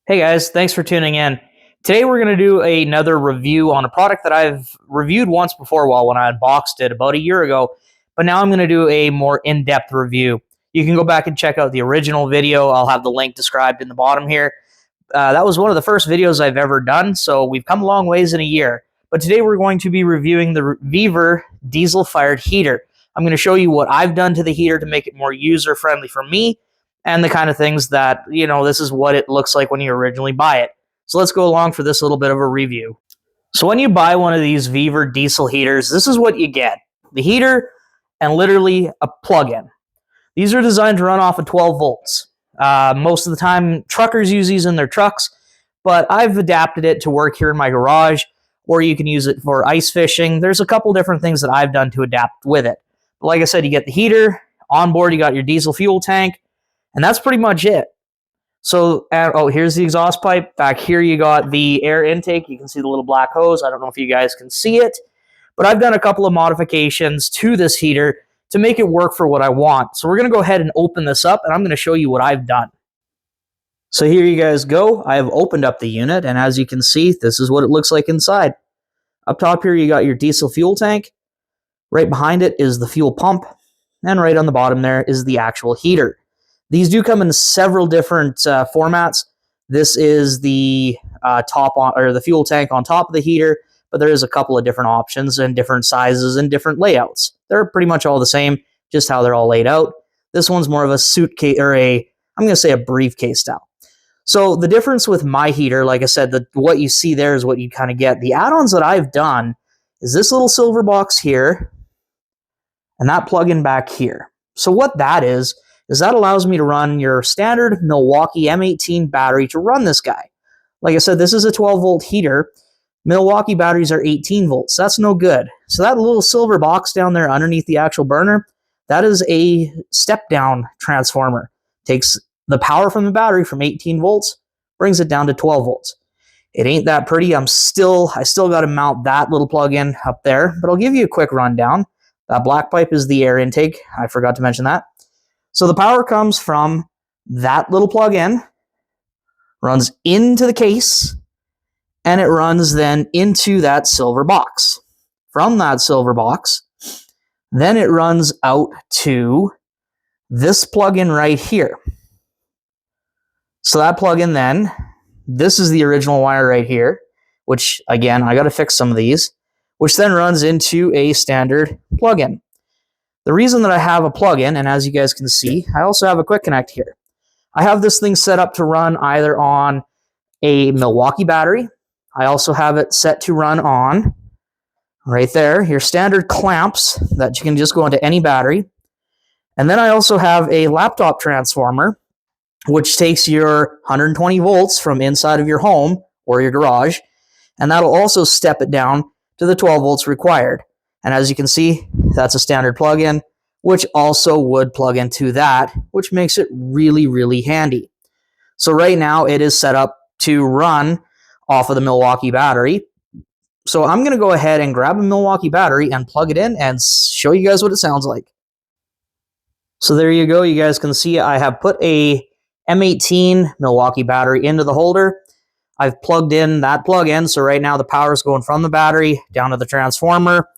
Hey guys, thanks for tuning in. Today we're going to do another review on a product that I've reviewed once before when I unboxed it about a year ago, but now I'm going to do a more in-depth review. You can go back and check out the original video. I'll have the link described in the bottom here. That was one of the first videos I've ever done, so we've come a long ways in a year. But today we're going to be reviewing the Vevor diesel-fired heater. I'm going to show you what I've done to the heater to make it more user-friendly for me, and the kind of things that, this is what it looks like when you originally buy it. So let's go along for this little bit of a review. So when you buy one of these Vevor diesel heaters, this is what you get. The heater and literally a plug-in. These are designed to run off of 12 volts. Most of the time, truckers use these in their trucks, but I've adapted it to work here in my garage, or you can use it for ice fishing. There's a couple different things that I've done to adapt with it. But like I said, you get the heater, on board you got your diesel fuel tank, and that's pretty much it. So, here's the exhaust pipe. Back here you got the air intake. You can see the little black hose. I don't know if you guys can see it, but I've done a couple of modifications to this heater to make it work for what I want. So we're going to go ahead and open this up, and I'm going to show you what I've done. So here you guys go. I have opened up the unit, and as you can see, this is what it looks like inside. Up top here you got your diesel fuel tank. Right behind it is the fuel pump, and right on the bottom there is the actual heater. These do come in several different formats. This is the the fuel tank on top of the heater, but there is a couple of different options and different sizes and different layouts. They're pretty much all the same, just how they're all laid out. This one's more of a suitcase, or I'm going to say a briefcase style. So the difference with my heater, like I said, what you see there is what you kind of get. The add-ons that I've done is this little silver box here, and that plug-in back here. So what that is that allows me to run your standard Milwaukee M18 battery to run this guy. Like I said, this is a 12-volt heater. Milwaukee batteries are 18 volts. That's no good. So that little silver box down there underneath the actual burner, that is a step-down transformer. Takes the power from the battery from 18 volts, brings it down to 12 volts. It ain't that pretty. I still got to mount that little plug-in up there, but I'll give you a quick rundown. That black pipe is the air intake. I forgot to mention that. So the power comes from that little plug-in, runs into the case, and it runs then into that silver box. From that silver box, then it runs out to this plug-in right here. So that plug-in then, this is the original wire right here, which again, I got to fix some of these, which then runs into a standard plug-in. The reason that I have a plug-in, and as you guys can see, I also have a quick connect here. I have this thing set up to run either on a Milwaukee battery. I also have it set to run on, right there, your standard clamps that you can just go into any battery. And then I also have a laptop transformer, which takes your 120 volts from inside of your home or your garage, and that'll also step it down to the 12 volts required. And as you can see, that's a standard plug-in, which also would plug into that, which makes it really, really handy. So right now it is set up to run off of the Milwaukee battery. So I'm going to go ahead and grab a Milwaukee battery and plug it in and show you guys what it sounds like. So there you go. You guys can see I have put a M18 Milwaukee battery into the holder. I've plugged in that plug-in. So right now the power is going from the battery down to the transformer,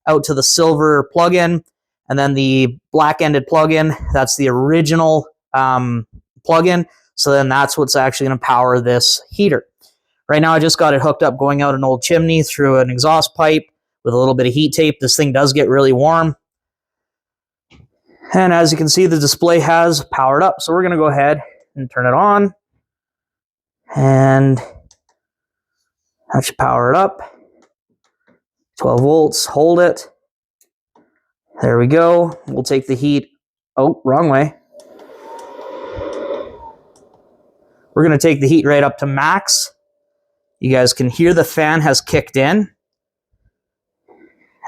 out to the silver plug-in, and then the black-ended plug-in, that's the original plug-in. So then that's what's actually going to power this heater. Right now I just got it hooked up going out an old chimney through an exhaust pipe with a little bit of heat tape. This thing does get really warm. And as you can see, the display has powered up. So we're going to go ahead and turn it on. And that should power it up. 12 volts, hold it. There we go. We'll take the heat. Oh, wrong way. We're going to take the heat right up to max. You guys can hear the fan has kicked in.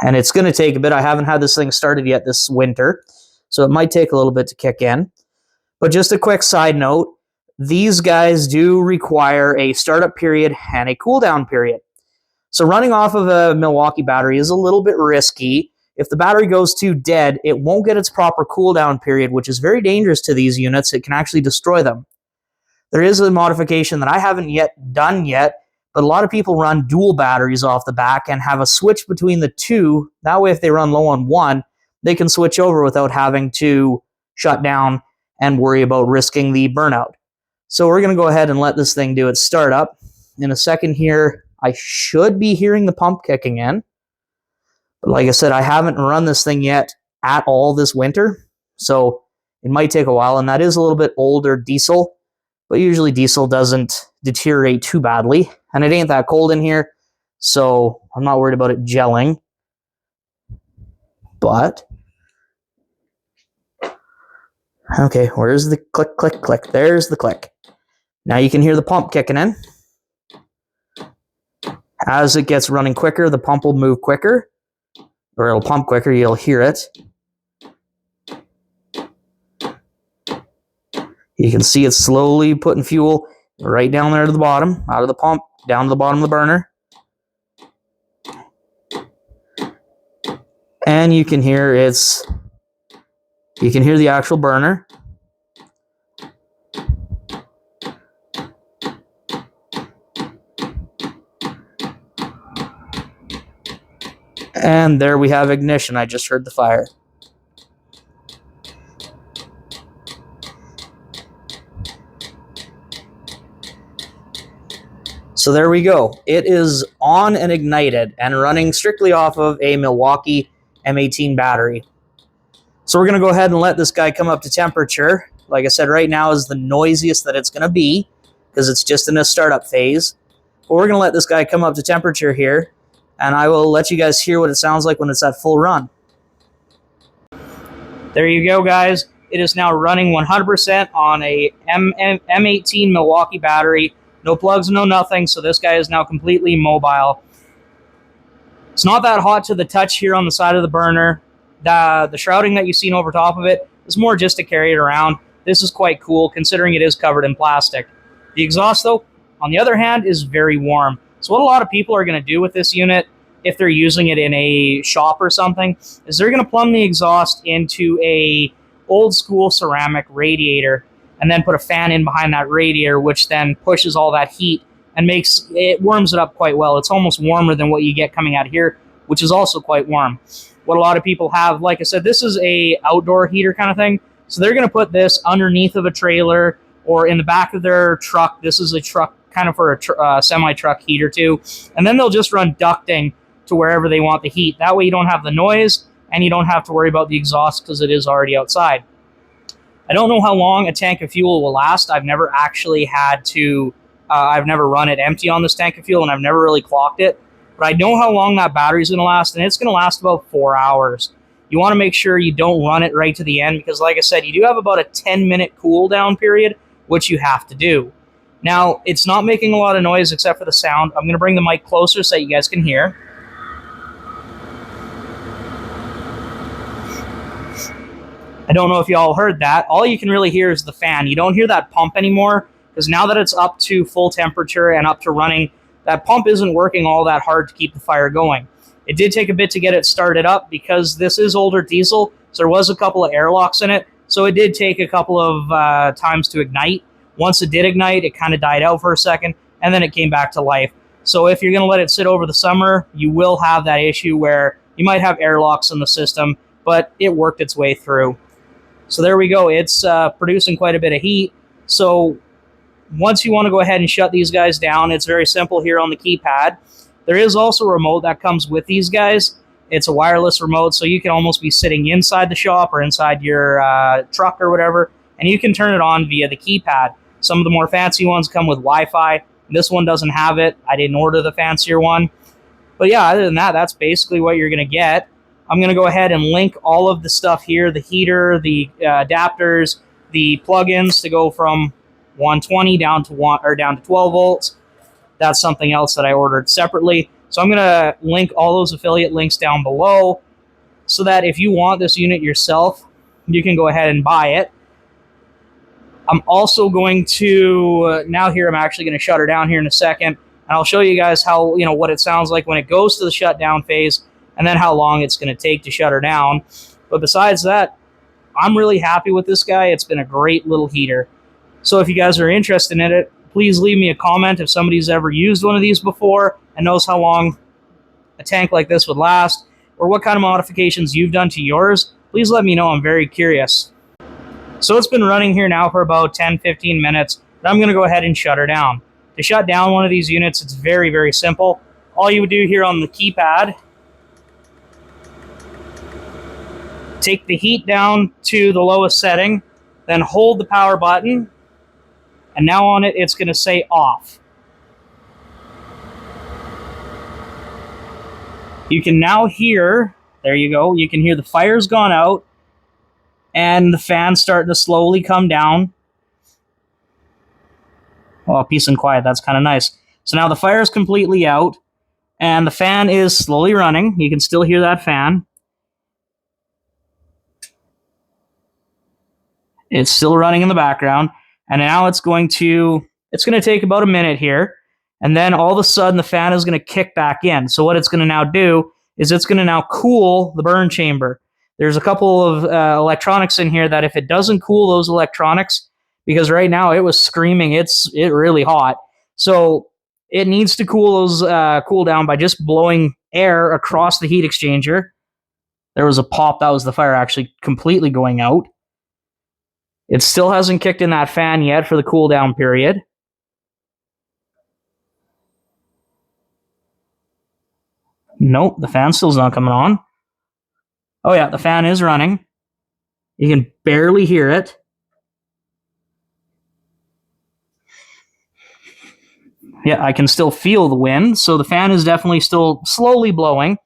And it's going to take a bit. I haven't had this thing started yet this winter, so it might take a little bit to kick in. But just a quick side note, these guys do require a startup period and a cool down period. So running off of a Milwaukee battery is a little bit risky. If the battery goes too dead, it won't get its proper cooldown period, which is very dangerous to these units. It can actually destroy them. There is a modification that I haven't done yet, but a lot of people run dual batteries off the back and have a switch between the two. That way, if they run low on one, they can switch over without having to shut down and worry about risking the burnout. So we're going to go ahead and let this thing do its startup. In a second here, I should be hearing the pump kicking in. But like I said, I haven't run this thing yet at all this winter, so it might take a while, and that is a little bit older diesel, but usually diesel doesn't deteriorate too badly, and it ain't that cold in here, so I'm not worried about it gelling. But okay, where's the click, click, click? There's the click. Now you can hear the pump kicking in. As it gets running quicker, the pump will move quicker, or it'll pump quicker, you'll hear it. You can see it's slowly putting fuel right down there to the bottom, out of the pump, down to the bottom of the burner. And you can hear the actual burner. And there we have ignition. I just heard the fire. So there we go. It is on and ignited and running strictly off of a Milwaukee M18 battery. So we're going to go ahead and let this guy come up to temperature. Like I said, right now is the noisiest that it's going to be because it's just in a startup phase. But we're going to let this guy come up to temperature here, and I will let you guys hear what it sounds like when it's at full run. There you go, guys. It is now running 100% on a M18 Milwaukee battery. No plugs, no nothing, so this guy is now completely mobile. It's not that hot to the touch here on the side of the burner. The shrouding that you've seen over top of it is more just to carry it around. This is quite cool, considering it is covered in plastic. The exhaust, though, on the other hand, is very warm. So what a lot of people are going to do with this unit, if they're using it in a shop or something, is they're going to plumb the exhaust into a old-school ceramic radiator, and then put a fan in behind that radiator, which then pushes all that heat and warms it up quite well. It's almost warmer than what you get coming out here, which is also quite warm. What a lot of people have, like I said, this is a outdoor heater kind of thing. So they're going to put this underneath of a trailer or in the back of their truck. This is a truck, kind of for a semi-truck heater too. And then they'll just run ducting to wherever they want the heat. That way you don't have the noise and you don't have to worry about the exhaust because it is already outside. I don't know how long a tank of fuel will last. I've never actually had to, I've never run it empty on this tank of fuel, and I've never really clocked it. But I know how long that battery's going to last, and it's going to last about 4 hours. You want to make sure you don't run it right to the end, because like I said, you do have about a 10-minute cool down period, which you have to do. Now, it's not making a lot of noise except for the sound. I'm going to bring the mic closer so that you guys can hear. I don't know if y'all heard that. All you can really hear is the fan. You don't hear that pump anymore, because now that it's up to full temperature and up to running, that pump isn't working all that hard to keep the fire going. It did take a bit to get it started up because this is older diesel, so there was a couple of airlocks in it, so it did take a couple of times to ignite. Once it did ignite, it kind of died out for a second, and then it came back to life. So if you're going to let it sit over the summer, you will have that issue where you might have airlocks in the system, but it worked its way through. So there we go. It's producing quite a bit of heat. So once you want to go ahead and shut these guys down, it's very simple here on the keypad. There is also a remote that comes with these guys. It's a wireless remote, so you can almost be sitting inside the shop or inside your truck or whatever, and you can turn it on via the keypad. Some of the more fancy ones come with Wi-Fi. This one doesn't have it. I didn't order the fancier one. But yeah, other than that, that's basically what you're going to get. I'm going to go ahead and link all of the stuff here, the heater, the adapters, the plugins to go from 120 down to 12 volts. That's something else that I ordered separately. So I'm going to link all those affiliate links down below so that if you want this unit yourself, you can go ahead and buy it. I'm also going to, now here I'm actually going to shut her down here in a second, and I'll show you guys how, what it sounds like when it goes to the shutdown phase, and then how long it's going to take to shut her down. But besides that, I'm really happy with this guy. It's been a great little heater. So if you guys are interested in it, please leave me a comment if somebody's ever used one of these before and knows how long a tank like this would last, or what kind of modifications you've done to yours. Please let me know. I'm very curious. So it's been running here now for about 10-15 minutes, and I'm going to go ahead and shut her down. To shut down one of these units, it's very, very simple. All you would do here on the keypad, take the heat down to the lowest setting, then hold the power button, and now on it, it's going to say off. You can now hear, there you go, you can hear the fire's gone out, and the fan's starting to slowly come down. Oh, peace and quiet, that's kind of nice. So now the fire is completely out, and the fan is slowly running. You can still hear that fan. It's still running in the background, and now it's going to take about a minute here, and then all of a sudden the fan is going to kick back in. So what it's going to now do is it's going to now cool the burn chamber. There's a couple of electronics in here that if it doesn't cool those electronics, because right now it was screaming, it's really hot. So it needs to cool those cool down by just blowing air across the heat exchanger. There was a pop, that was the fire actually completely going out. It still hasn't kicked in that fan yet for the cool down period. Nope, the fan still's not coming on. Oh yeah, the fan is running. You can barely hear it. Yeah, I can still feel the wind, so the fan is definitely still slowly blowing,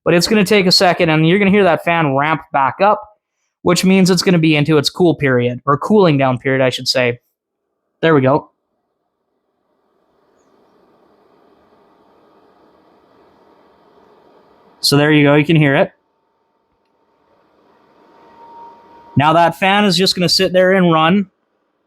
but it's going to take a second, and you're going to hear that fan ramp back up, which means it's going to be into its cool period, or cooling down period, I should say. There we go. So there you go, you can hear it. Now that fan is just going to sit there and run.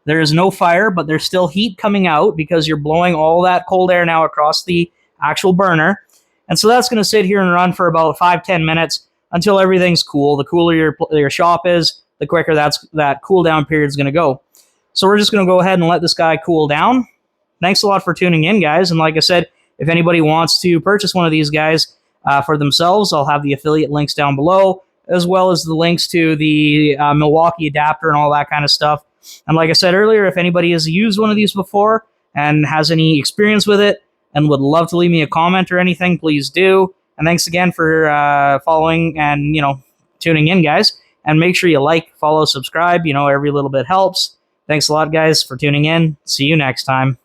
There is no fire, but there's still heat coming out because you're blowing all that cold air now across the actual burner. And so that's going to sit here and run for about 5-10 minutes until everything's cool. The cooler your shop is, the quicker that cool down period is going to go. So we're just going to go ahead and let this guy cool down. Thanks a lot for tuning in, guys. And like I said, if anybody wants to purchase one of these guys for themselves, I'll have the affiliate links down below, as well as the links to the Milwaukee adapter and all that kind of stuff. And like I said earlier, if anybody has used one of these before and has any experience with it and would love to leave me a comment or anything, please do. And thanks again for following and, tuning in, guys. And make sure you like, follow, subscribe. Every little bit helps. Thanks a lot, guys, for tuning in. See you next time.